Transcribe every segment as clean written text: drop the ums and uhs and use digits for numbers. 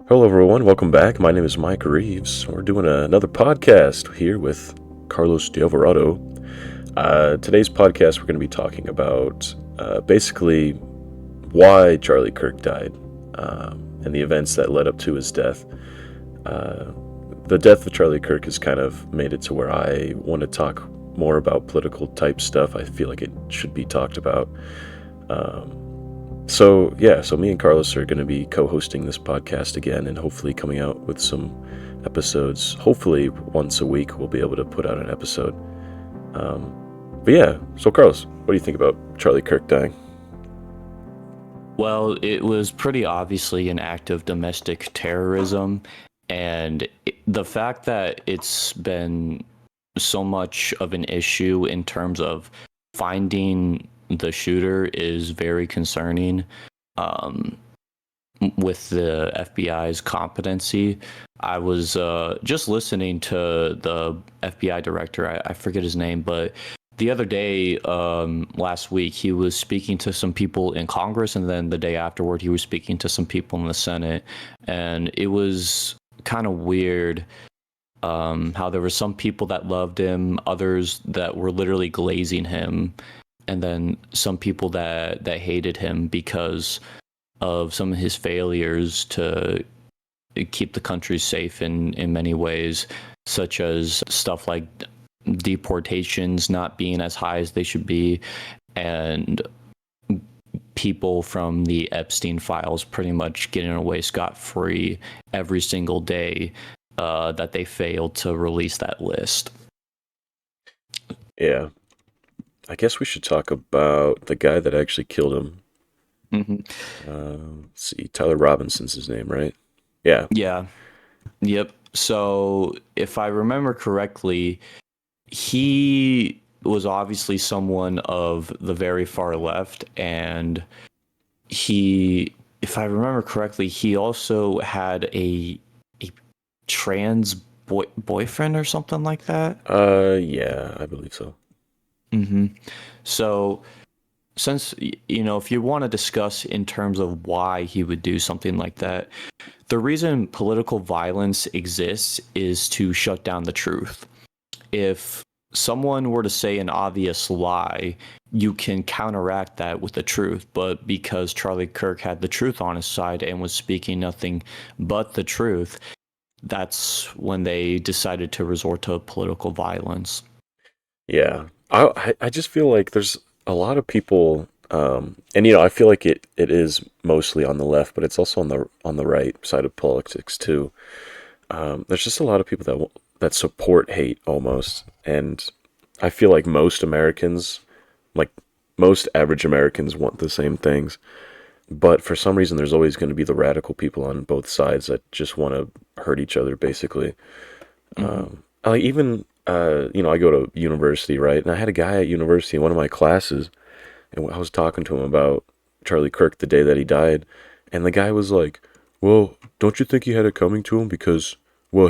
Hello, everyone. Welcome back. My name is Mike Reeves. We're doing another podcast here with Carlos D'Alvarado. Today's podcast, we're going to be talking about basically why Charlie Kirk died and the events that led up to his death. The death of Charlie Kirk has kind of made it to where I want to talk more about political type stuff. I feel like it should be talked about. So me and Carlos are going to be co-hosting this podcast again and hopefully coming out with some episodes. Hopefully once a week we'll be able to put out an episode. So Carlos, what do you think about Charlie Kirk dying? Well, it was pretty obviously an act of domestic terrorism, and the fact that it's been so much of an issue in terms of finding the shooter is very concerning. Um, with the FBI's competency, I was just listening to the FBI director. I forget his name, but the other day, last week, he was speaking to some people in Congress, and then the day afterward, he was speaking to some people in the Senate, and it was kind of weird. How there were some people that loved him, others that were literally glazing him, and then some people that hated him because of some of his failures to keep the country safe in many ways, such as stuff like deportations not being as high as they should be, and people from the Epstein files pretty much getting away scot-free every single day that they failed to release that list. Yeah, I guess we should talk about the guy that actually killed him. Let's see, Tyler Robinson's his name, right? Yeah. Yeah. Yep. So if I remember correctly, he was obviously someone of the very far left, and if I remember correctly, he also had a trans boyfriend or something like that. Yeah, I believe so. So since if you want to discuss in terms of why he would do something like that, the reason political violence exists is to shut down the truth. If someone were to say an obvious lie, you can counteract that with the truth. But because Charlie Kirk had the truth on his side and was speaking nothing but the truth, that's when they decided to resort to political violence. Yeah, I just feel like there's a lot of people, and I feel like it is mostly on the left, but it's also on the right side of politics too. There's just a lot of people that support hate almost, and I feel like like most average Americans, want the same things. But for some reason, there's always going to be the radical people on both sides that just want to hurt each other, basically. Like even I go to university, right? And I had a guy at university in one of my classes, and I was talking to him about Charlie Kirk the day that he died, and the guy was like, "Well, don't you think he had it coming to him because, well,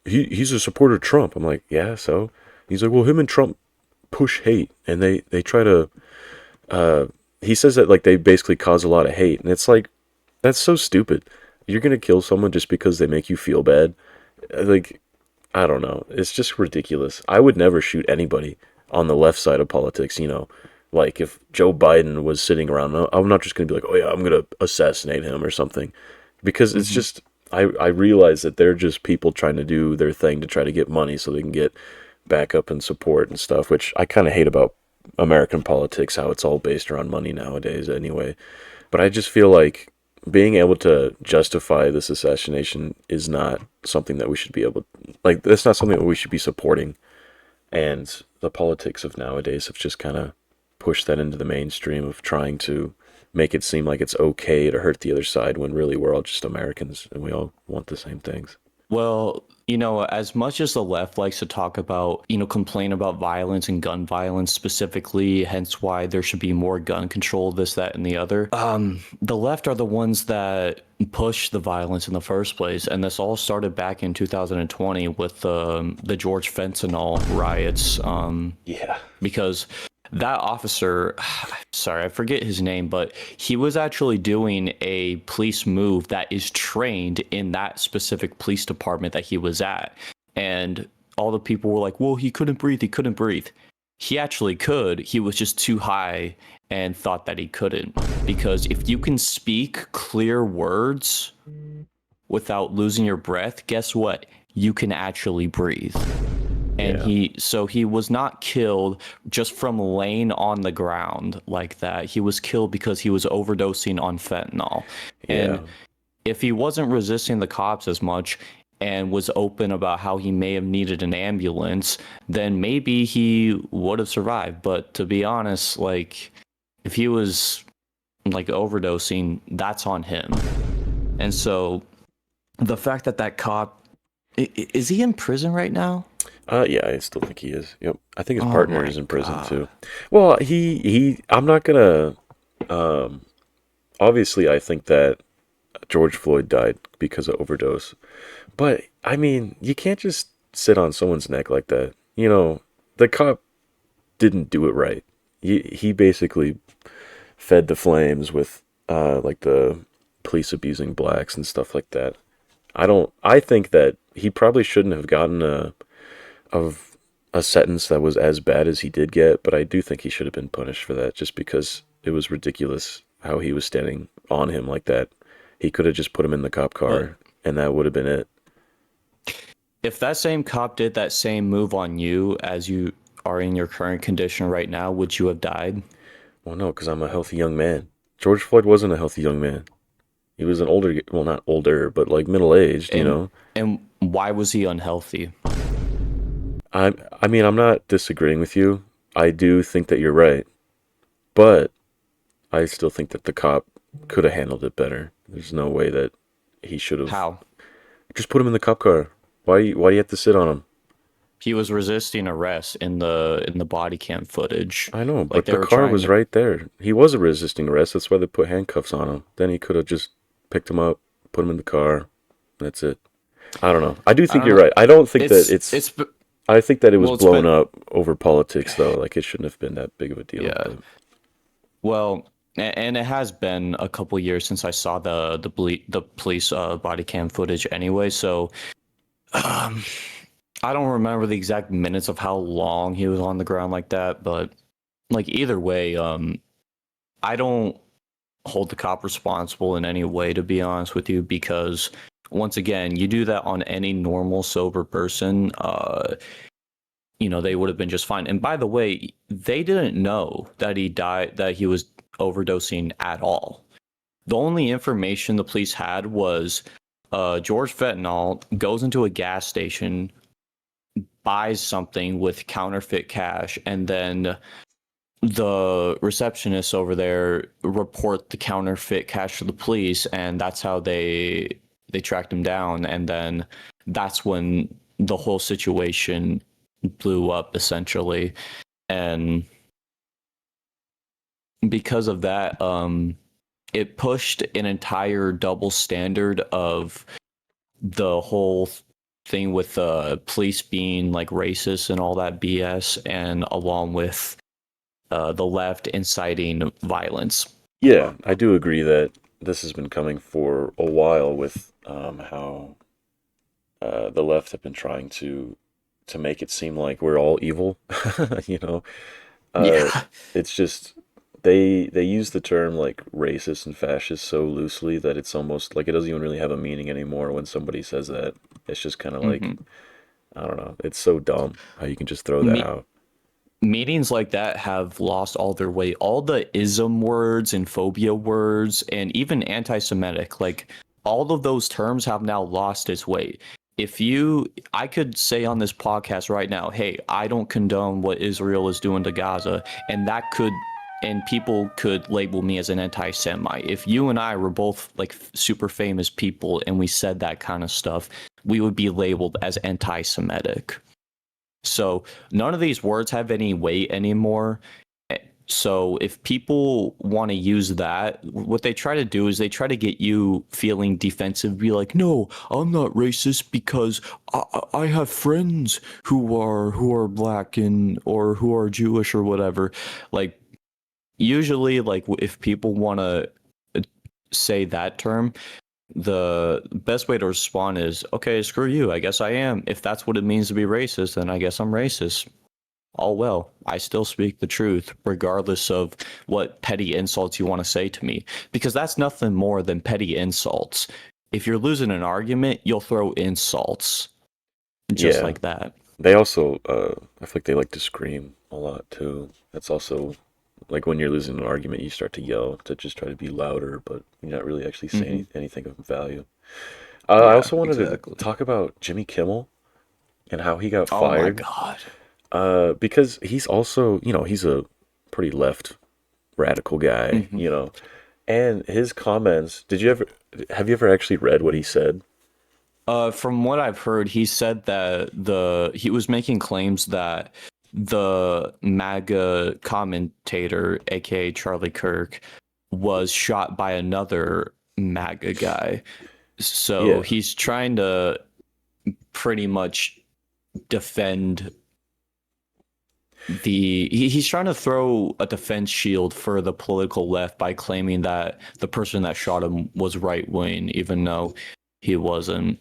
he's a supporter of Trump." I'm like, "Yeah, so." He's like, "Well, him and Trump push hate, and they try to." He says that like they basically cause a lot of hate, and it's like that's so stupid. You're gonna kill someone just because they make you feel bad, like. I don't know. It's just ridiculous. I would never shoot anybody on the left side of politics, Like if Joe Biden was sitting around, I'm not just going to be like, "Oh yeah, I'm going to assassinate him or something." Because it's just I realize that they're just people trying to do their thing to try to get money so they can get backup and support and stuff, which I kind of hate about American politics, how it's all based around money nowadays anyway. But I just feel like being able to justify this assassination is not something that we should be able like that's not something that we should be supporting, and the politics of nowadays have just kind of pushed that into the mainstream of trying to make it seem like it's okay to hurt the other side when really we're all just Americans and we all want the same things. Well, as much as the left likes to talk about, complain about violence and gun violence specifically, hence why there should be more gun control, this, that, and the other, the left are the ones that push the violence in the first place. And this all started back in 2020 with the George Fentanyl riots. Yeah. Because that officer, sorry, I forget his name, but he was actually doing a police move that is trained in that specific police department that he was at. And all the people were like, well, he couldn't breathe. He couldn't breathe. He actually could. He was just too high and thought that he couldn't. Because if you can speak clear words without losing your breath, guess what? You can actually breathe. And Yeah. he was not killed just from laying on the ground like that. He was killed because he was overdosing on fentanyl. And Yeah. if he wasn't resisting the cops as much and was open about how he may have needed an ambulance, then maybe he would have survived. But to be honest, like, if he was like overdosing, that's on him. And so the fact that that cop, is he in prison right now? Yeah, I still think he is. Yep. I think his Oh partner my is in prison God. too. Well, I'm not gonna, um, obviously I think that George Floyd died because of overdose. But I mean, you can't just sit on someone's neck like that. You know, the cop didn't do it right. He basically fed the flames with like the police abusing blacks and stuff like that. I think that he probably shouldn't have gotten of a sentence that was as bad as he did get, but I do think he should have been punished for that just because it was ridiculous how he was standing on him like that. He could have just put him in the cop But car and that would have been it. if that same cop did that same move on you as you are in your current condition right now, would you have died? Well, no, because I'm a healthy young man. George Floyd wasn't a healthy young man. He was an older, well, not older, but like middle aged, you And know? why was he unhealthy? I mean, I'm not disagreeing with you. I do think that you're right, but I still think that the cop could have handled it better. There's no way that he should have How? just put him in the cop car. Why do you have to sit on him? He was resisting arrest in the body cam footage. I know, Like but they the were car trying was to. right there. He was a resisting arrest. That's why they put handcuffs on him. Then he could have just picked him up, put him in the car. That's it. I don't know. I do I think don't you're know. right. I don't think that it's. It's I think that it was well, it's blown been up over politics, though. Like it shouldn't have been that big of a deal. yeah. But Well, and it has been a couple years since I saw the police body cam footage anyway. So um, I don't remember the exact minutes of how long he was on the ground like that, but like either way, I don't hold the cop responsible in any way, to be honest with you, because once again, you do that on any normal sober person, they would have been just fine. And by the way, they didn't know that he died, that he was overdosing at all. The only information the police had was George Fentanyl goes into a gas station, buys something with counterfeit cash, and then the receptionists over there report the counterfeit cash to the police, and that's how they tracked him down. And then that's when the whole situation blew up essentially. And because of that, it pushed an entire double standard of the whole thing with police being like racist and all that BS, and along with the left inciting violence. yeah, I do agree that this has been coming for a while with how the left have been trying to make it seem like we're all evil. you know, uh, Yeah. it's just they use the term like racist and fascist so loosely that it's almost like it doesn't even really have a meaning anymore when somebody says that. It's just kind of like hmm I don't know. It's so dumb how you can just throw that Me- out. Meetings like that have lost all their weight. All the ism words and phobia words and even anti-Semitic, like all of those terms have now lost its weight. I could say on this podcast right now, hey, I don't condone what Israel is doing to Gaza, and and people could label me as an anti-Semite. If you and I were both like super famous people and we said that kind of stuff, we would be labeled as anti-Semitic. So none of these words have any weight anymore. So if people want to use that, what they try to do is they try to get you feeling defensive, be like, "No, I'm not racist because I have friends who are black and or who are Jewish or whatever." Like usually, like if people want to say that term, the best way to respond is, "Okay, screw you. I guess I am. If that's what it means to be racist, then I guess I'm racist." All well, I still speak the truth, regardless of what petty insults you want to say to me, because that's nothing more than petty insults. If you're losing an argument, you'll throw insults just Yeah. like that. They also, I feel like they like to scream a lot too. That's also like when you're losing an argument, you start to yell to just try to be louder, but you're not really actually Hmm. saying anything of value. I Yeah, also wanted to exactly. talk about Jimmy Kimmel and how he got Oh my fired. God. Because he's also, he's a pretty left radical guy, Hmm. and his comments. Have you ever actually read what he said? From what I've heard, he said that he was making claims that the MAGA commentator, aka Charlie Kirk, was shot by another MAGA guy. So Yeah, he's trying to pretty much defend he's trying to throw a defense shield for the political left by claiming that the person that shot him was right wing, even though he wasn't.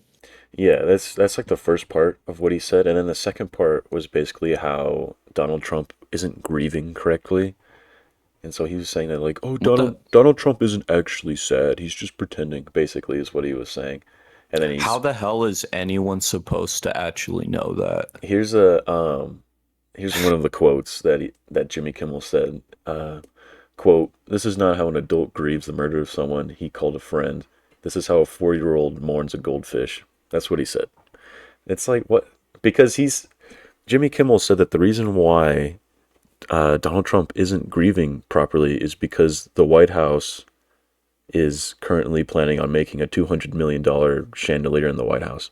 yeah. That's like the first part of what he said, and then the second part was basically how Donald Trump isn't grieving correctly, and so he was saying that like, oh, What Donald the? Donald Trump isn't actually sad. He's just pretending. Basically, is what he was saying, and then How the hell is anyone supposed to actually know that? here's a here's one of the quotes that Jimmy Kimmel said. Quote, "This is not how an adult grieves the murder of someone he called a friend. This is how a 4-year-old mourns a goldfish." That's what he said. It's like, what? Because Jimmy Kimmel said that the reason why Donald Trump isn't grieving properly is because the White House is currently planning on making a $200 million chandelier in the White House.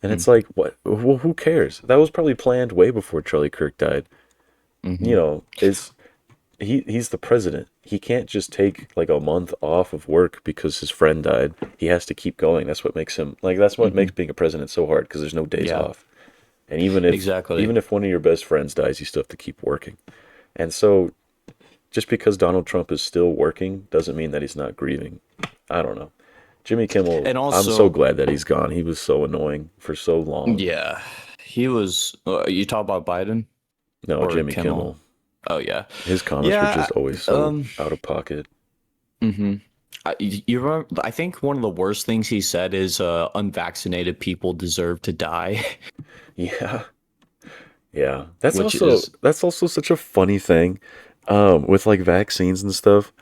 And it's like, what? Well, who cares? That was probably planned way before Charlie Kirk died. Mm-hmm. Is he's the president. He can't just take like a month off of work because his friend died. He has to keep going. That's what Mm-hmm. makes being a president so hard because there's no days Yeah, off. And even if exactly. one of your best friends dies, you still have to keep working. And so just because Donald Trump is still working doesn't mean that he's not grieving. I don't know. Jimmy Kimmel, And I'm so also, glad that he's gone. He was so annoying for so long. yeah, he was. You talk about Biden No, or Jimmy Kimmel? Kimmel. Oh yeah, His comments were yeah. just always so Um. out of pocket. Hmm. You remember? I think one of the worst things he said is, "Unvaccinated people deserve to die," Yeah. Yeah, that's which also is that's also such a funny thing, with like vaccines and stuff.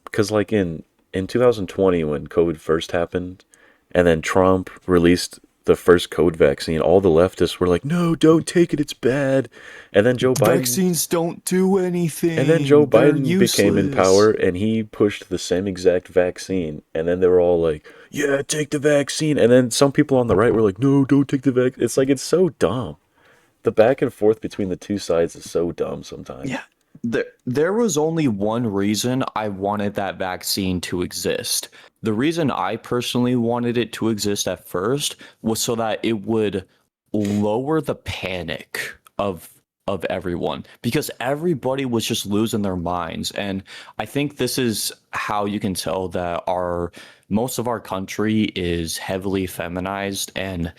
Because like in 2020 when COVID first happened, and then Trump released the first COVID vaccine, all the leftists were like, "No, don't take it, it's bad." And then Joe Biden, vaccines don't do and then Joe anything. They're Biden became in power, useless. and he pushed the same exact vaccine, and then they were all like, "Yeah, take the vaccine." And then some people on the right were like, "No, don't take the vaccine." It's like it's so dumb. The back and forth between the two sides is so dumb sometimes. Yeah. There was only one reason I wanted that vaccine to exist. The reason I personally wanted it to exist at first was so that it would lower the panic of everyone, because everybody was just losing their minds. And I think this is how you can tell that our most of our country is heavily feminized, and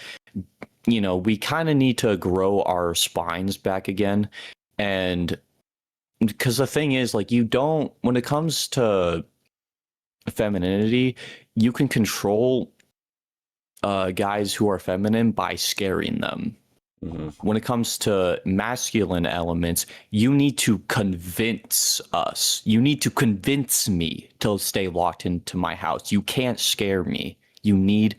we kind of need to grow our spines back again. And because the thing is, like, you don't, when it comes to femininity, you can control guys who are feminine by scaring them. Hmm. When it comes to masculine elements, you need to convince us. You need to convince me to stay locked into my house. You can't scare me. You need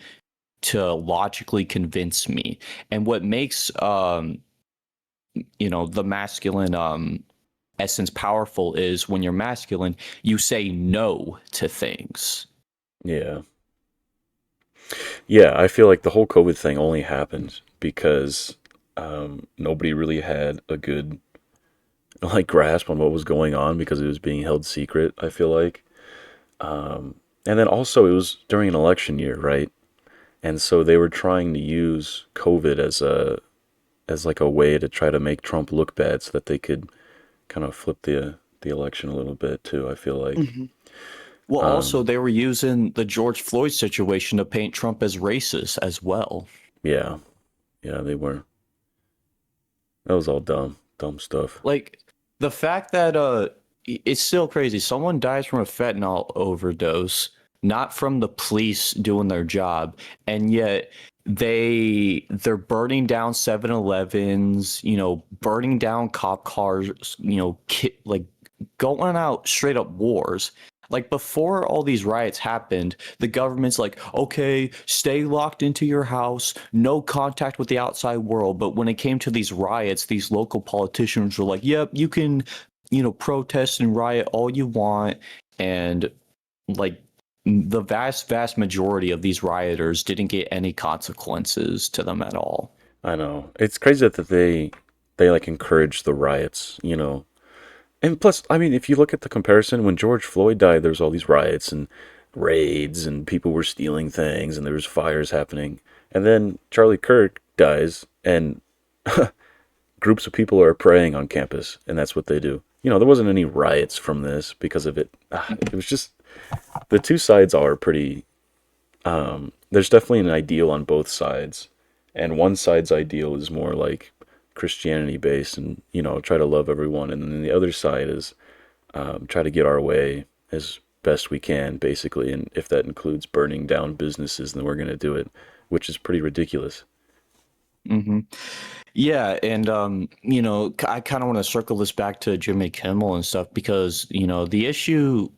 to logically convince me. And what makes the masculine essence powerful is when you're masculine, you say no to things. Yeah. Yeah, I feel like the whole COVID thing only happened because nobody really had like grasp on what was going on because it was being held secret, I feel like. And then also it was during an election year, right? And so they were trying to use COVID as like a way to try to make Trump look bad so that they could kind of flip the election a little bit too, I feel like. Mhm. Well, also they were using the George Floyd situation to paint Trump as racist as well. Yeah. Yeah, they were. That was all dumb. Dumb stuff. Like the fact that it's still crazy. Someone dies from a fentanyl overdose, not from the police doing their job, and yet they're burning down 7-Elevens, burning down cop cars, like going out straight up wars. Like before all these riots happened, the government's like, okay, stay locked into your house, no contact with the outside world. But when it came to these riots, these local politicians were like, yep, you can, protest and riot all you want. And like the vast majority of these rioters didn't get any consequences to them at all. I know. It's crazy that they like encourage the riots, you know. And plus, I mean, if you look at the comparison, when George Floyd died, there was all these riots and raids and people were stealing things and there was fires happening. And then Charlie Kirk dies and groups of people are praying on campus, and that's what they do. You know, there wasn't any riots from this because of it. It was just the two sides are pretty. There's definitely an ideal on both sides, and one side's ideal is more like Christianity based, and try to love everyone, and then the other side is try to get our way as best we can, basically. And if that includes burning down businesses, then we're going to do it, which is pretty ridiculous. hmm Yeah, and I kind of want to circle this back to Jimmy Kimmel and stuff because the issue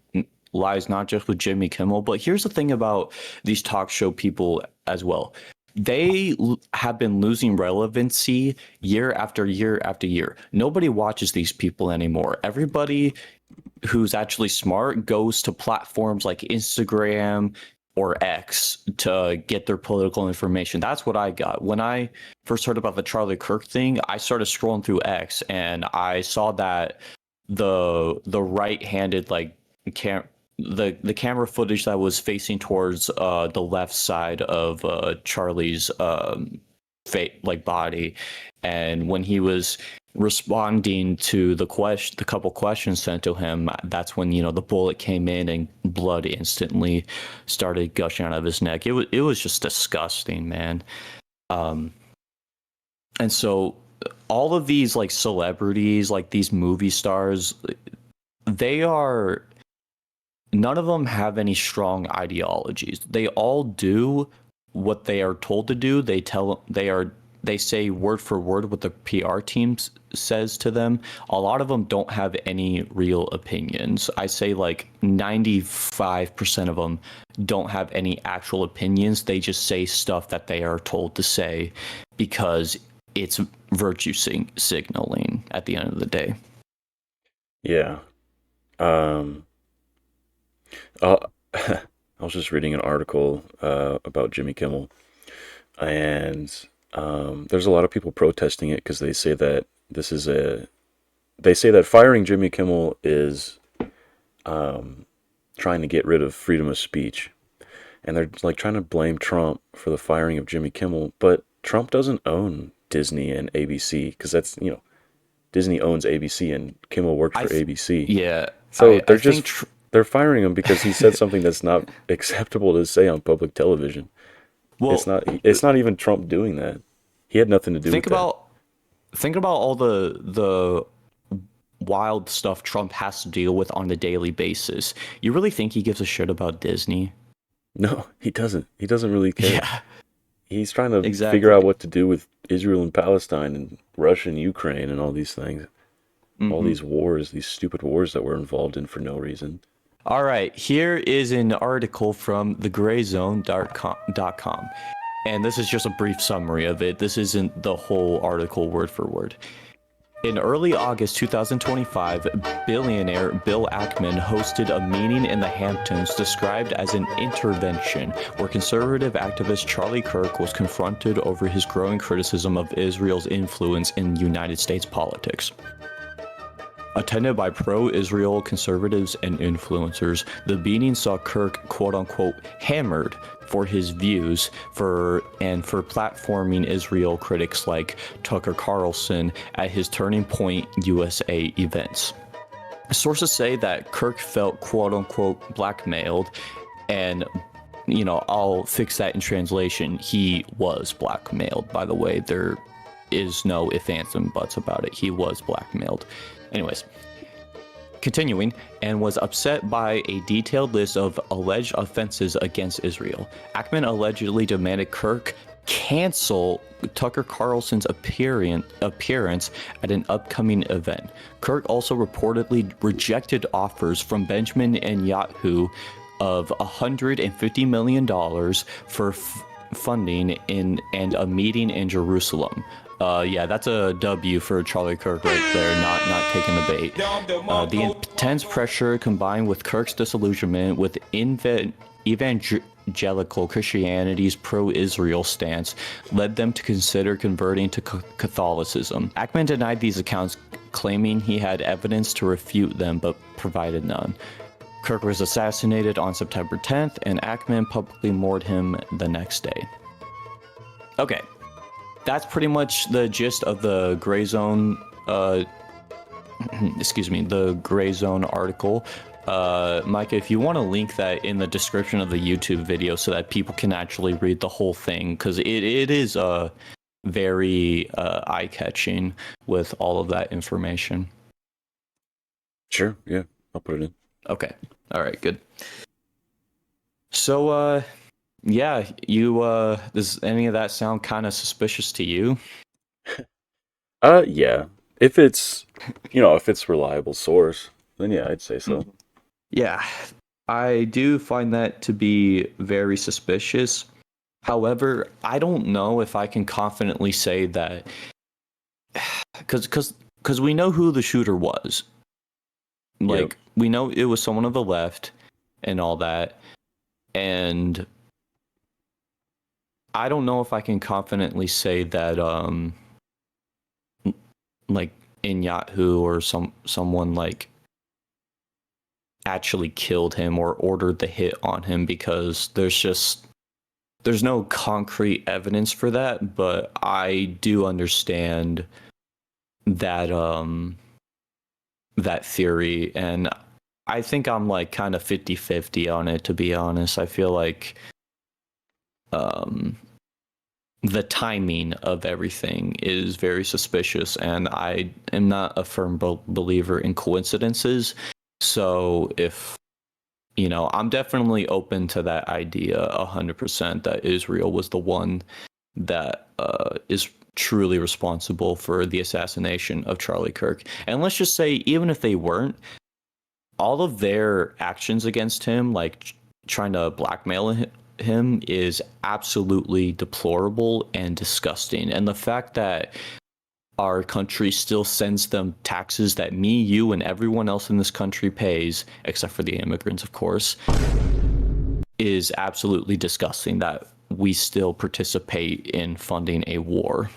lies not just with Jimmy Kimmel, but here's the thing about these talk show people as well. Have been losing relevancy year after year after year. Nobody watches these people anymore. Everybody who's actually smart goes to platforms like Instagram or X to get their political information. That's what I got. When I first heard about the Charlie Kirk thing, I started scrolling through X and I saw that the right-handed the camera footage that was facing towards the left side of Charlie's body, and when he was responding to the couple questions sent to him, that's when the bullet came in and blood instantly started gushing out of his neck. It was just disgusting, man. And so all of these like celebrities, like these movie stars, they are none of them have any strong ideologies. They all do what they are told to do. They say word for word what the PR team says to them. A lot of them don't have any real opinions. I say like 95% of them don't have any actual opinions. They just say stuff that they are told to say because it's virtue signaling at the end of the day. Yeah. Um, uh, I was just reading an article about Jimmy Kimmel, and there's a lot of people protesting it because they say that they say that firing Jimmy Kimmel is trying to get rid of freedom of speech, and they're like trying to blame Trump for the firing of Jimmy Kimmel, but Trump doesn't own Disney and ABC because that's Disney owns ABC and Kimmel worked for ABC. Yeah, So I they're just think they're firing him because he said something that's not acceptable to say on public television. It's well, not it's not even Trump doing that. He had nothing to do with think that. about think about all the wild stuff Trump has to deal with on a daily basis. You really think he gives a shit about Disney? No, he doesn't. He doesn't really care. Yeah, He's trying to figure out exactly. what to do with Israel and Palestine and Russia and Ukraine and all these things. All hmm these wars, these stupid wars that we're involved in for no reason. All right, here is an article from thegrayzone.com. And this is just a brief summary of it. This isn't the whole article word for word. In early August 2025, billionaire Bill Ackman hosted a meeting in the Hamptons described as an intervention, where conservative activist Charlie Kirk was confronted over his growing criticism of Israel's influence in United States politics. attended by pro-Israel conservatives and influencers. The meeting saw Kirk, quote-unquote, hammered for his views for platforming Israel critics like Tucker Carlson at his Turning Point USA events. Sources say that Kirk felt quote-unquote blackmailed, and I'll fix that in translation. He was blackmailed, by the way. There is no ifs, ands, and buts about it. He was blackmailed. Anyways, continuing, and was upset by a detailed list of alleged offenses against Israel. Ackman allegedly demanded Kirk cancel Tucker Carlson's appearance at an upcoming event. Kirk also reportedly rejected offers from Benjamin Netanyahu of $150 million for funding and a meeting in Jerusalem. Yeah, that's a W for Charlie Kirk right there, not taking the bait. The intense pressure combined with Kirk's disillusionment with evangelical Christianity's pro-Israel stance led them to consider converting to Catholicism. Ackman denied these accounts, claiming he had evidence to refute them, but provided none. Kirk was assassinated on September 10th, and Ackman publicly mourned him the next day. Okay, that's pretty much the gist of the Gray Zone, the Gray Zone article. Micah, if you want to link that in the description of the YouTube video so that people can actually read the whole thing, because it is very eye-catching with all of that information. Sure, yeah, I'll put it in. Okay, all right, good. So, yeah, does any of that sound kind of suspicious to you? Yeah. If it's, if it's reliable source, then yeah, I'd say so. Yeah, I do find that to be very suspicious. However, I don't know if I can confidently say that, because we know who the shooter was. Like, we know it was someone of the left and all that. And I don't know if I can confidently say that, like, in Yahoo or someone, like, actually killed him or ordered the hit on him, because there's no concrete evidence for that. But I do understand that, that theory, and I think I'm like kind of 50-50 on it, to be honest. I feel like the timing of everything is very suspicious, and I am not a firm believer in coincidences. So if I'm definitely open to that idea 100%, that Israel was the one that is truly responsible for the assassination of Charlie Kirk. And let's just say, even if they weren't, all of their actions against him, like trying to blackmail him, is absolutely deplorable and disgusting. And the fact that our country still sends them taxes that me, you, and everyone else in this country pays, except for the immigrants, of course, is absolutely disgusting, that we still participate in funding a war.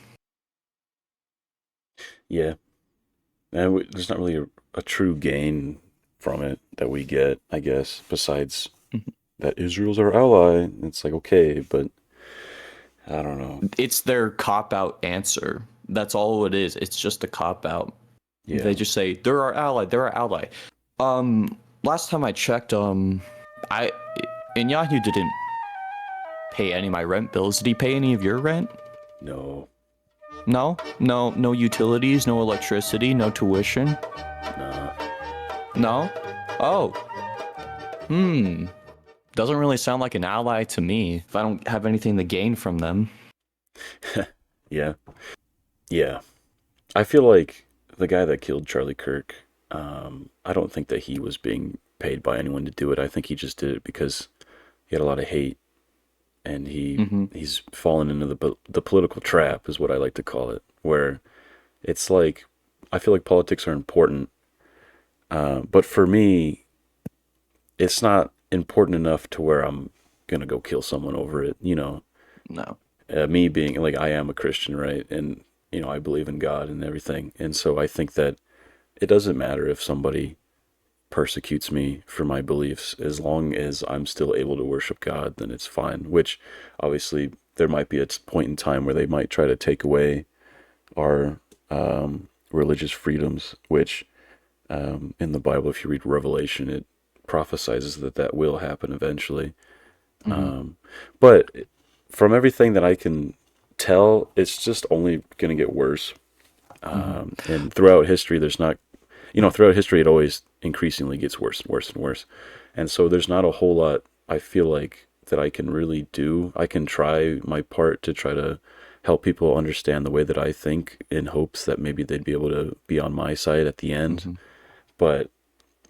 Yeah. And there's not really a true gain from it that we get, I guess, besides that Israel's our ally. It's like, okay, but I don't know. It's their cop-out answer. That's all it is. It's just a cop-out. Yeah. They just say, they're our ally, they're our ally. Last time I checked, Yahoo didn't pay any of my rent bills. Did he pay any of your rent? No. No utilities, no electricity, no tuition? Nah. No? Oh. Doesn't really sound like an ally to me, if I don't have anything to gain from them. Yeah. I feel like the guy that killed Charlie Kirk, I don't think that he was being paid by anyone to do it. I think he just did it because he had a lot of hate, and he's fallen into the political trap, is what I like to call it, where it's like, I feel like politics are important, but for me, it's not important enough to where I'm gonna go kill someone over it, No. Me being, like, I am a Christian, right? And, I believe in God and everything. And so I think that it doesn't matter if somebody persecutes me for my beliefs, as long as I'm still able to worship God, then it's fine. Which obviously there might be a point in time where they might try to take away our religious freedoms, which in the Bible, if you read Revelation, it prophesizes that that will happen eventually. Hmm. But from everything that I can tell, it's just only going to get worse. Hmm. And throughout history, there's not, throughout history, it always increasingly gets worse and worse and worse. And so there's not a whole lot I feel like that I can really do. I can try my part to try to help people understand the way that I think in hopes that maybe they'd be able to be on my side at the end. Hmm. But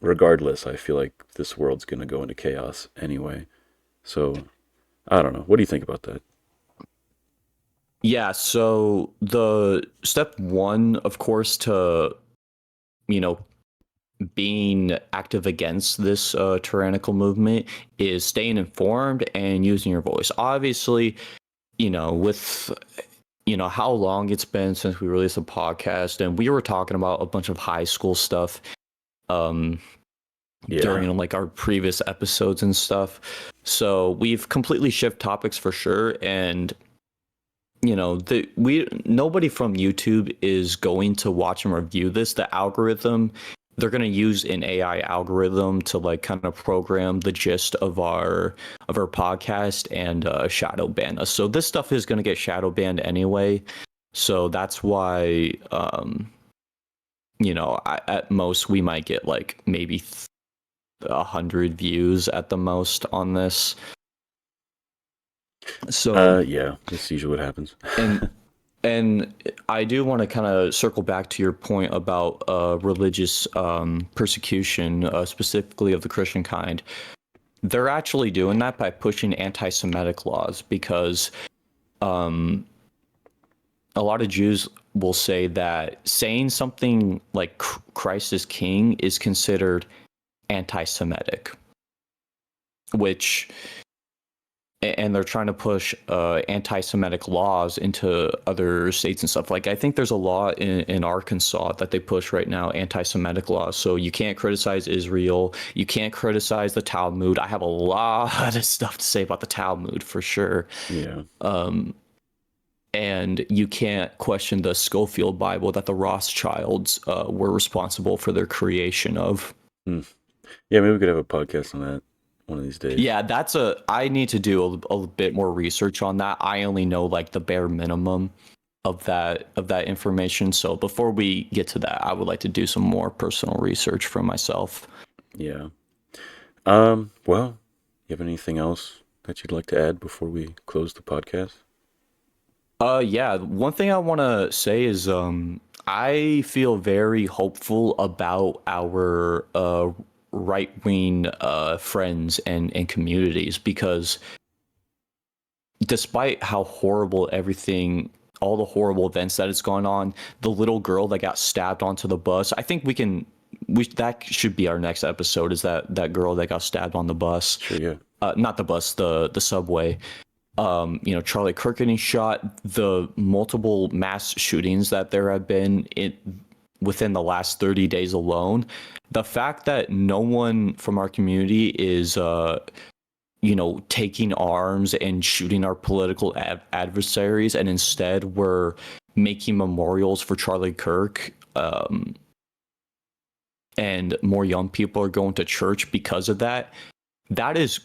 regardless, I feel like this world's going to go into chaos anyway. So I don't know. What do you think about that? Yeah, so the step one, of course, to, you know, being active against this tyrannical movement is staying informed and using your voice. Obviously, with how long it's been since we released a podcast, and we were talking about a bunch of high school stuff um Yeah. during like our previous episodes and stuff. So we've completely shifted topics for sure, and the we nobody from YouTube is going to watch and review this. The algorithm, they're going to use an AI algorithm to like kind of program the gist of our podcast and shadow ban us. So this stuff is going to get shadow banned anyway. So that's why at most we might get like maybe 100 views at the most on this. So Yeah, that's usually what happens. and And I do want to kind of circle back to your point about religious persecution, specifically of the Christian kind. They're actually doing that by pushing anti-Semitic laws because a lot of Jews will say that saying something like Christ is king is considered anti-Semitic, which and they're trying to push anti-Semitic laws into other states and stuff. Like I think there's a law in Arkansas that they push right now, anti-Semitic laws. So you can't criticize Israel, you can't criticize the Talmud. I have a lot of stuff to say about the Talmud for sure, Yeah. and you can't question the Schofield Bible that the Rothschilds were responsible for their creation of. Hmm. Yeah, maybe we could have a podcast on that one of these days. Yeah, I need to do a bit more research on that. I only know like the bare minimum of that information. So before we get to that, I would like to do some more personal research for myself. Yeah. Well, you have anything else that you'd like to add before we close the podcast? Yeah, one thing I want to say is I feel very hopeful about our right-wing friends and communities because despite how horrible everything, all the horrible events that has gone on, the little girl that got stabbed onto the bus, I think that should be our next episode. Is that girl that got stabbed on the bus? Sure, yeah. Not the bus, the subway. Charlie Kirk getting shot, the multiple mass shootings that there have been within the last 30 days alone. The fact that no one from our community is taking arms and shooting our political adversaries, and instead we're making memorials for Charlie Kirk, and more young people are going to church because of that. That is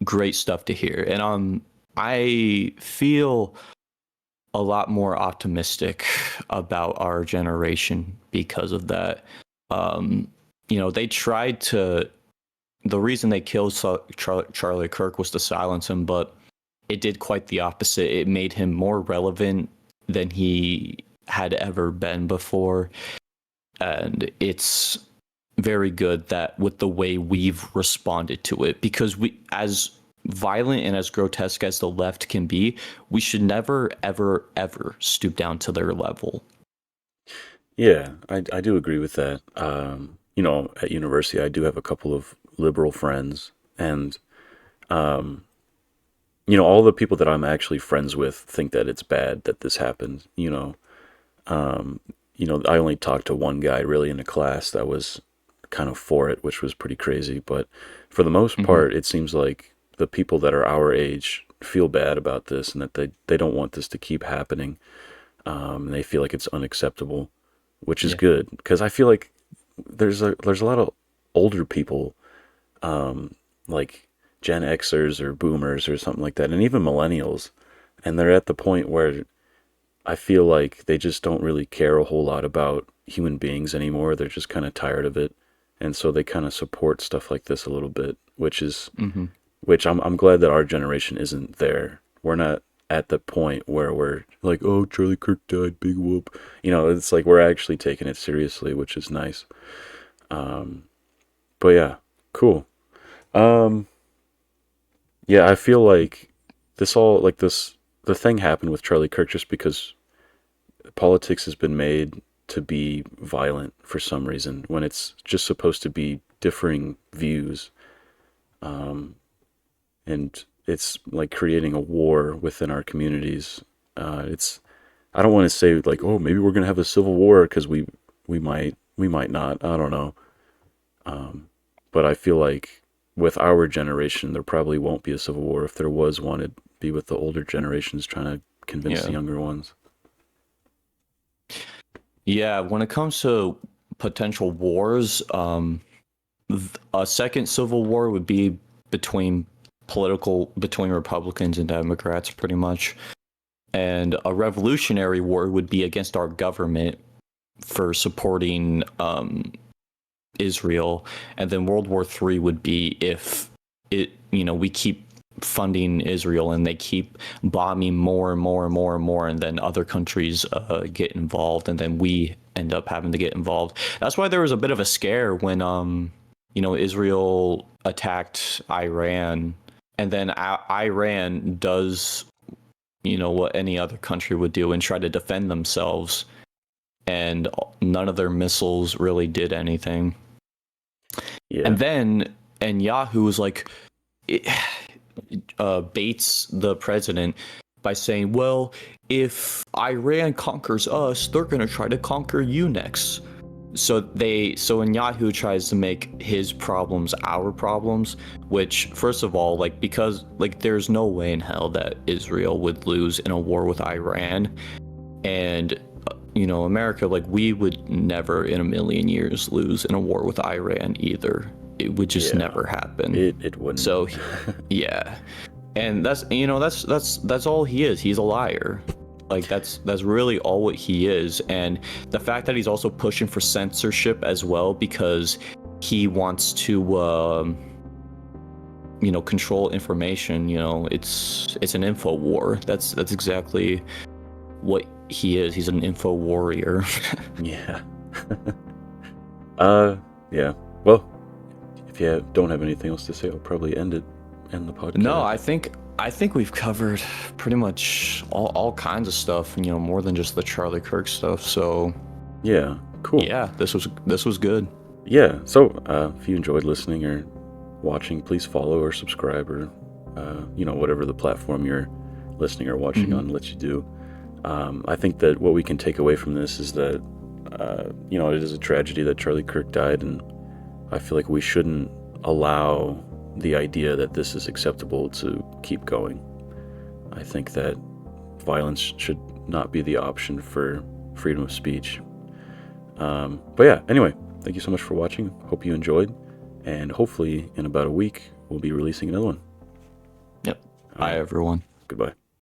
great stuff to hear, and I feel a lot more optimistic about our generation because of that. They tried to the reason they killed Charlie Kirk was to silence him, but it did quite the opposite. It made him more relevant than he had ever been before. And it's very good that with the way we've responded to it, because as violent and as grotesque as the left can be, we should never, ever, ever stoop down to their level. Yeah, I do agree with that. At university, I do have a couple of liberal friends, and all the people that I'm actually friends with think that it's bad that this happened. I only talked to one guy really in the class that was kind of for it, which was pretty crazy. But for the most Hmm. part, it seems like the people that are our age feel bad about this and that they don't want this to keep happening. They feel like it's unacceptable, which is Yeah. good because I feel like there's a lot of older people, like Gen Xers or Boomers or something like that, and even Millennials, and they're at the point where I feel like they just don't really care a whole lot about human beings anymore. They're just kind of tired of it, and so they kind of support stuff like this a little bit, Hmm. which I'm glad that our generation isn't there. We're not at the point where we're like, oh, Charlie Kirk died, big whoop. It's like we're actually taking it seriously, which is nice. But yeah, cool. Um, yeah, I feel like the thing happened with Charlie Kirk just because politics has been made to be violent for some reason when it's just supposed to be differing views, and it's like creating a war within our communities. It's I don't want to say like, oh, maybe we're gonna have a civil war because we might not. I don't know, but I feel like with our generation there probably won't be a civil war. If there was one, it'd be with the older generations trying to convince the Yeah. younger ones. Yeah. When it comes to potential wars, a second civil war would be between between Republicans and Democrats, pretty much. And a revolutionary war would be against our government for supporting Israel. And then World War III would be if we keep funding Israel and they keep bombing more and more and more and more, and then other countries get involved, and then we end up having to get involved. That's why there was a bit of a scare when Israel attacked Iran, and then Iran does what any other country would do and try to defend themselves, and none of their missiles really did anything. Yeah, And then and Yahoo was like, baits the president by saying, well, if Iran conquers us, they're going to try to conquer you next. So when Yahoo tries to make his problems our problems, which first of all, like, because like there's no way in hell that Israel would lose in a war with Iran, and America, like, we would never in a million years lose in a war with Iran either. It would just yeah, never happen. it wouldn't. So yeah, and that's all he is. He's a liar. Like, that's really all what he is. And the fact that he's also pushing for censorship as well, because he wants to control information. It's an info war. That's exactly what he is. He's an info warrior. Yeah. uh, yeah. Well, if you don't have anything else to say, I'll probably end the No, podcast. I think we've covered pretty much all kinds of stuff, more than just the Charlie Kirk stuff. So Yeah, cool. yeah, this was good. Yeah, so if you enjoyed listening or watching, please follow or subscribe or, whatever the platform you're listening or watching Hmm. on lets you do. I think that what we can take away from this is that, it is a tragedy that Charlie Kirk died, and I feel like we shouldn't allow the idea that this is acceptable to keep going. I think that violence should not be the option for freedom of speech. But yeah, anyway, thank you so much for watching. Hope you enjoyed, and hopefully in about a week we'll be releasing another one. Yep. All Bye, right, everyone. goodbye.